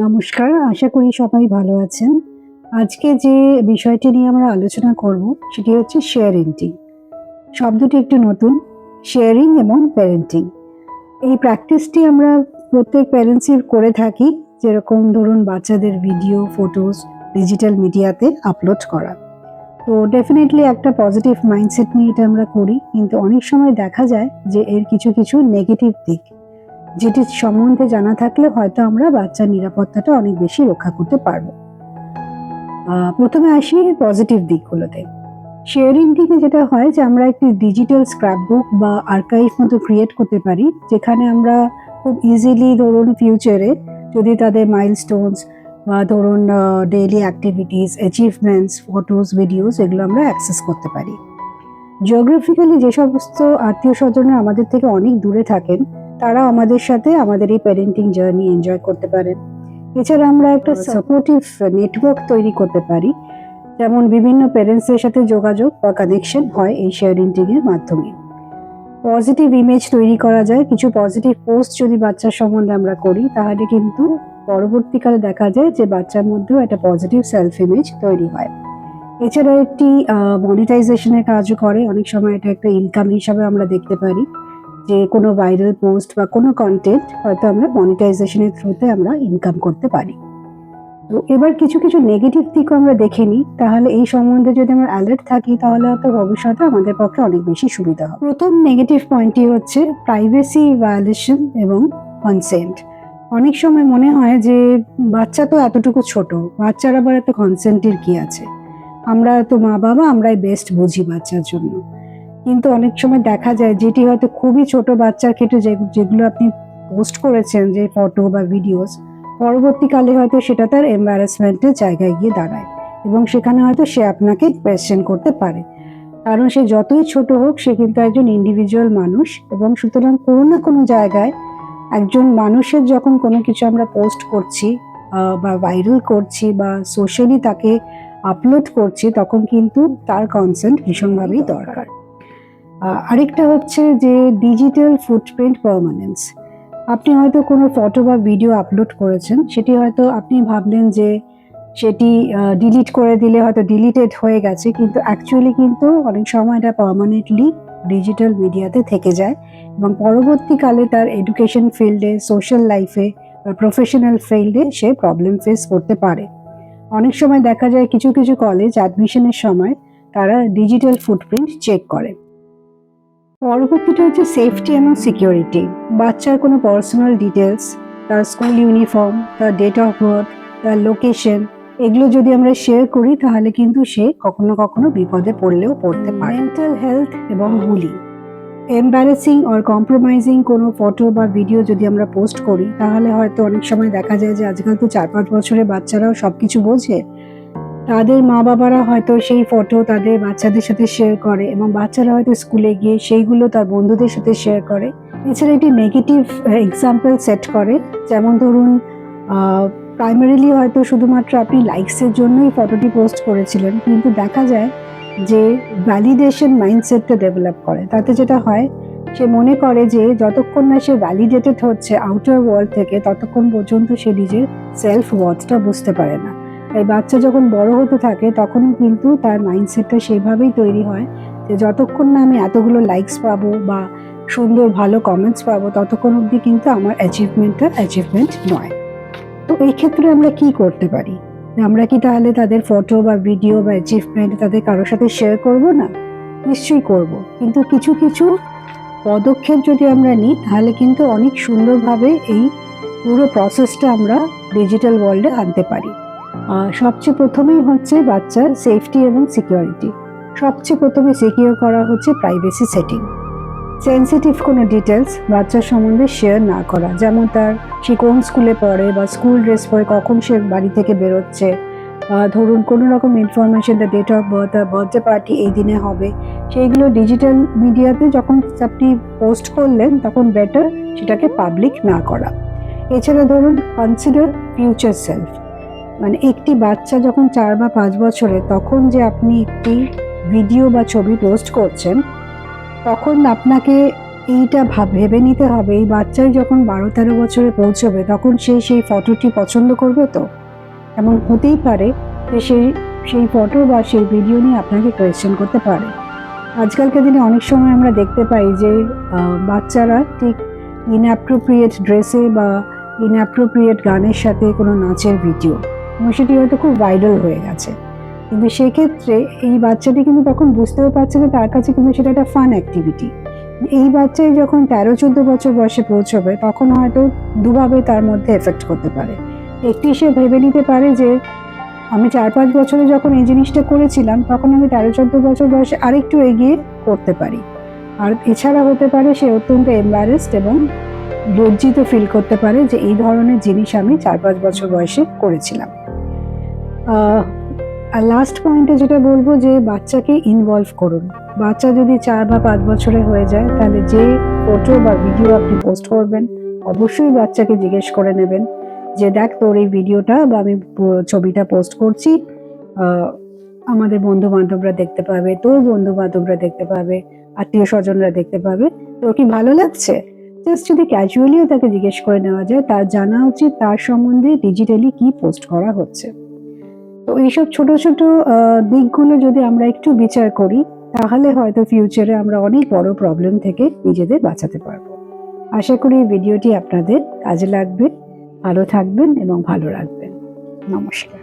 নমস্কার, আশা করি সবাই ভালো আছেন। আজকে যে বিষয়টি নিয়ে আমরা আলোচনা করব সেটি হচ্ছে শেয়ারিংটি। শব্দটি একটু নতুন, শেয়ারিং এবং প্যারেন্টিং। এই প্র্যাকটিসটি আমরা প্রত্যেক প্যারেন্টসই করে থাকি, যেরকম ধরুন বাচ্চাদের ভিডিও, ফটোস ডিজিটাল মিডিয়াতে আপলোড করা। তো ডেফিনেটলি একটা পজিটিভ মাইন্ডসেট নিয়ে এটা আমরা করি, কিন্তু অনেক সময় দেখা যায় যে এর কিছু কিছু নেগেটিভ দিক, যেটি সম্বন্ধে জানা থাকলে হয়তো আমরা বাচ্চার নিরাপত্তাটা অনেক বেশি রক্ষা করতে পারবো। প্রথমে আসি পজিটিভ দিকগুলোতে। শেয়ারিং থেকে যেটা হয় যে আমরা একটি ডিজিটাল স্ক্র্যাপবুক বা আর্কাইভ মতো ক্রিয়েট করতে পারি, যেখানে আমরা খুব ইজিলি ধরুন ফিউচারে যদি তাদের মাইলস্টোনস বা ধরুন daily activities, achievements, photos, videos এগুলো আমরা অ্যাক্সেস করতে পারি। জিওগ্রাফিক্যালি যে সমস্ত আত্মীয় স্বজনরা আমাদের থেকে অনেক দূরে থাকেন, তারা আমাদের সাথে আমাদের এই প্যারেন্টিং জার্নি এনজয় করতে পারেন। এছাড়া আমরা একটা সাপোর্টিভ নেটওয়ার্ক তৈরি করতে পারি, যেমন বিভিন্ন প্যারেন্টসদের সাথে যোগাযোগ বা কানেকশন হয় এই শেয়ারিং এর মাধ্যমে। পজিটিভ ইমেজ তৈরি করা যায়। কিছু পজিটিভ পোস্ট যদি বাচ্চার সম্বন্ধে আমরা করি, তাহলে কিন্তু পরবর্তীকালে দেখা যায় যে বাচ্চার মধ্যেও একটা পজিটিভ সেলফ ইমেজ তৈরি হয়। এছাড়া একটি মনিটাইজেশনের কাজও করে। অনেক সময় এটা একটা ইনকাম হিসাবে আমরা দেখতে পারি, যে কোনো ভাইরাল পোস্ট বা কোনো কন্টেন্ট হয়তো আমরা মনিটাইজেশনের থ্রুতে আমরা ইনকাম করতে পারি। তো এবার কিছু কিছু নেগেটিভ দিকও আমরা দেখে নিই, তাহলে এই সম্বন্ধে যদি আমরা অ্যালার্ট থাকি তাহলে হয়তো ভবিষ্যতে আমাদের পক্ষে অনেক বেশি সুবিধা হবে। প্রথম নেগেটিভ পয়েন্টটি হচ্ছে প্রাইভেসি ভায়োলেশন এবং কনসেন্ট। অনেক সময় মনে হয় যে বাচ্চা তো এতটুকু ছোট, বাচ্চার আবার এত কনসেন্টের কি আছে, আমরা তো মা বাবা, আমরাই বেস্ট বুঝি বাচ্চার জন্য। কিন্তু অনেক সময় দেখা যায় যেটি হয়তো খুবই ছোট বাচ্চার ক্ষেত্রে যেগুলো আপনি পোস্ট করেছেন, যে ফটো বা ভিডিওস, পরবর্তীকালে হয়তো সেটা তার এম্বারাসমেন্টের জায়গায় গিয়ে দাঁড়ায় এবং সেখানে হয়তো সে আপনাকে কোয়েশ্চেন করতে পারে। কারণ সে যতই ছোট হোক, সে কিন্তু একজন ইন্ডিভিজুয়াল মানুষ, এবং সুতরাং কোনো না কোনো জায়গায় একজন মানুষের যখন কোনো কিছু আমরা পোস্ট করছি বা ভাইরাল করছি বা সোশ্যালি তাকে আপলোড করছি, তখন কিন্তু তার কনসেন্ট ভীষণভাবেই দরকার। আরেকটা হচ্ছে যে ডিজিটাল ফুটপ্রিন্ট পার্মানেন্স। আপনি হয়তো কোনো ফটো বা ভিডিও আপলোড করেছেন, সেটি হয়তো আপনি ভাবলেন যে সেটি ডিলিট করে দিলে হয়তো ডিলিটেড হয়ে গেছে, কিন্তু অ্যাকচুয়ালি কিন্তু অনেক সময় এটা পার্মানেন্টলি ডিজিটাল মিডিয়াতে থেকে যায় এবং পরবর্তীকালে তার এডুকেশন ফিল্ডে, সোশ্যাল লাইফে বা প্রফেশনাল ফিল্ডে সে প্রবলেম ফেস করতে পারে। অনেক সময় দেখা যায় কিছু কিছু কলেজ অ্যাডমিশনের সময় তারা ডিজিটাল ফুটপ্রিন্ট চেক করে। পরবর্তীটা হচ্ছে সেফটি এবং সিকিউরিটি। বাচ্চার কোনো পার্সোনাল ডিটেলস, তার স্কুল ইউনিফর্ম, তার ডেট অফ বার্থ, তার লোকেশন, এগুলো যদি আমরা শেয়ার করি তাহলে কিন্তু সে কখনো কখনো বিপদে পড়লেও পড়তে পারে। মেন্টাল হেলথ এবং বুলিং। এম্বারেসিং অর কম্প্রোমাইজিং কোনো ফটো বা ভিডিও যদি আমরা পোস্ট করি, তাহলে হয়তো অনেক সময় দেখা যায় যে আজকাল তো 4-5 বছরের বাচ্চারাও সব কিছু বোঝে, তাদের মা বাবারা হয়তো সেই ফটো তাদের বাচ্চাদের সাথে শেয়ার করে এবং বাচ্চারা হয়তো স্কুলে গিয়ে সেইগুলো তার বন্ধুদের সাথে শেয়ার করে। এছাড়া একটি নেগেটিভ এক্সাম্পল সেট করে, যেমন ধরুন প্রাইমারিলি হয়তো শুধুমাত্র আপনি লাইকসের জন্যই ফটোটি পোস্ট করেছিলেন, কিন্তু দেখা যায় যে ভ্যালিডেশন মাইন্ডসেটটা ডেভেলপ করে। তাতে যেটা হয়, সে মনে করে যে যতক্ষণ না সে ভ্যালিডেটেড হচ্ছে আউটার ওয়ার্ল্ড থেকে, ততক্ষণ পর্যন্ত সে নিজের সেলফ ওয়ার্থটা বুঝতে পারে না। তাই বাচ্চা যখন বড় হতে থাকে তখনও কিন্তু তার মাইন্ডসেটটা সেইভাবেই তৈরি হয় যে যতক্ষণ না আমি এতগুলো লাইকস পাবো বা সুন্দর ভালো কমেন্টস পাবো, ততক্ষণ অবধি কিন্তু আমার অ্যাচিভমেন্টটা অ্যাচিভমেন্ট নয়। তো এই ক্ষেত্রে আমরা কি করতে পারি? আমরা কি তাহলে তাদের ফটো বা ভিডিও বা অ্যাচিভমেন্ট তাদের কারোর সাথে শেয়ার করব না? নিশ্চয়ই করব, কিন্তু কিছু কিছু পদক্ষেপ যদি আমরা নিই তাহলে কিন্তু অনেক সুন্দরভাবে এই পুরো প্রসেসটা আমরা ডিজিটাল ওয়ার্ল্ডে আনতে পারি। সবচেয়ে প্রথমেই হচ্ছে বাচ্চার সেফটি এবং সিকিউরিটি। সবচেয়ে প্রথমে সিকিউর করা হচ্ছে প্রাইভেসি সেটিং। সেন্সিটিভ কোনো ডিটেলস বাচ্চার সম্বন্ধে শেয়ার না করা, যেমন সে কোন স্কুলে পড়ে বা স্কুল ড্রেস পরে কখন সে বাড়ি থেকে বেরোচ্ছে, ধরুন কোনো রকম information, the date of birth, birthday party এই দিনে হবে, সেইগুলো ডিজিটাল মিডিয়াতে যখন আপনি পোস্ট করলেন তখন বেটার সেটাকে পাবলিক না করা। এছাড়া ধরুন কনসিডার ফিউচার সেলফ। মানে একটি বাচ্চা যখন 4 বা 5 বছরের, তখন যে আপনি একটি ভিডিও বা ছবি পোস্ট করছেন, তখন আপনাকে এইটা ভেবে নিতে হবে এই বাচ্চাই যখন 12-13 বছরে পৌঁছবে তখন সে সেই ফটোটি পছন্দ করবে তো। এমন হতেই পারে যে সেই ফটো বা সেই ভিডিও নিয়ে আপনাকে কোয়েশ্চেন করতে পারে। আজকালকার দিনে অনেক সময় আমরা দেখতে পাই যে বাচ্চারা ঠিক ইনঅ্যাপ্রোপ্রিয়েট ড্রেসে বা ইনঅ্যাপ্রোপ্রিয়েট গানের সাথে কোনো নাচের ভিডিও, এবং সেটি হয়তো খুব ভাইরাল হয়ে গেছে। কিন্তু সেক্ষেত্রে এই বাচ্চাটি কিন্তু তখন বুঝতেও পারছে যে তার কাছে কিন্তু সেটা একটা ফান অ্যাক্টিভিটি। এই বাচ্চাই যখন 13-14 বছর বয়সে পৌঁছবে তখন হয়তো দুভাবে তার মধ্যে এফেক্ট করতে পারে। একটি সে ভেবে নিতে পারে যে আমি 4-5 বছরে যখন এই জিনিসটা করেছিলাম তখন আমি 13-14 বছর বয়সে আরেকটু এগিয়ে করতে পারি। আর এছাড়া হতে পারে সে অত্যন্ত এম্বারেসড এবং লজ্জিত ফিল করতে পারে যে এই ধরনের জিনিস আমি 4-5 বছর বয়সে করেছিলাম। আর লাস্ট পয়েন্টে যেটা বলবো যে বাচ্চাকে ইনভলভ করুন। বাচ্চা যদি 4 বা 5 বছরে হয়ে যায় তাহলে যে ফটো বা ভিডিও আপনি পোস্ট করবেন অবশ্যই বাচ্চাকে জিজ্ঞেস করে নেবেন যে দেখ তোর এই ভিডিওটা বা আমি ছবিটা পোস্ট করছি, আমাদের বন্ধু বান্ধবরা দেখতে পাবে, তোর বন্ধু বান্ধবরা দেখতে পাবে, আত্মীয় স্বজনরা দেখতে পাবে, তোর কি ভালো লাগছে? জাস্ট যদি ক্যাজুয়ালিও তাকে জিজ্ঞেস করে নেওয়া যায়, তার জানা উচিত তার সম্বন্ধে ডিজিটালি কি পোস্ট করা হচ্ছে। তো এইসব ছোট ছোট দিকগুলো যদি আমরা একটু বিচার করি তাহলে হয়তো ফিউচারে আমরা অনেক বড় প্রবলেম থেকে নিজেদের বাঁচাতে পারবো। আশা করি এই ভিডিওটি আপনাদের কাজে লাগবে। ভালো থাকবেন এবং ভালো রাখবেন। নমস্কার।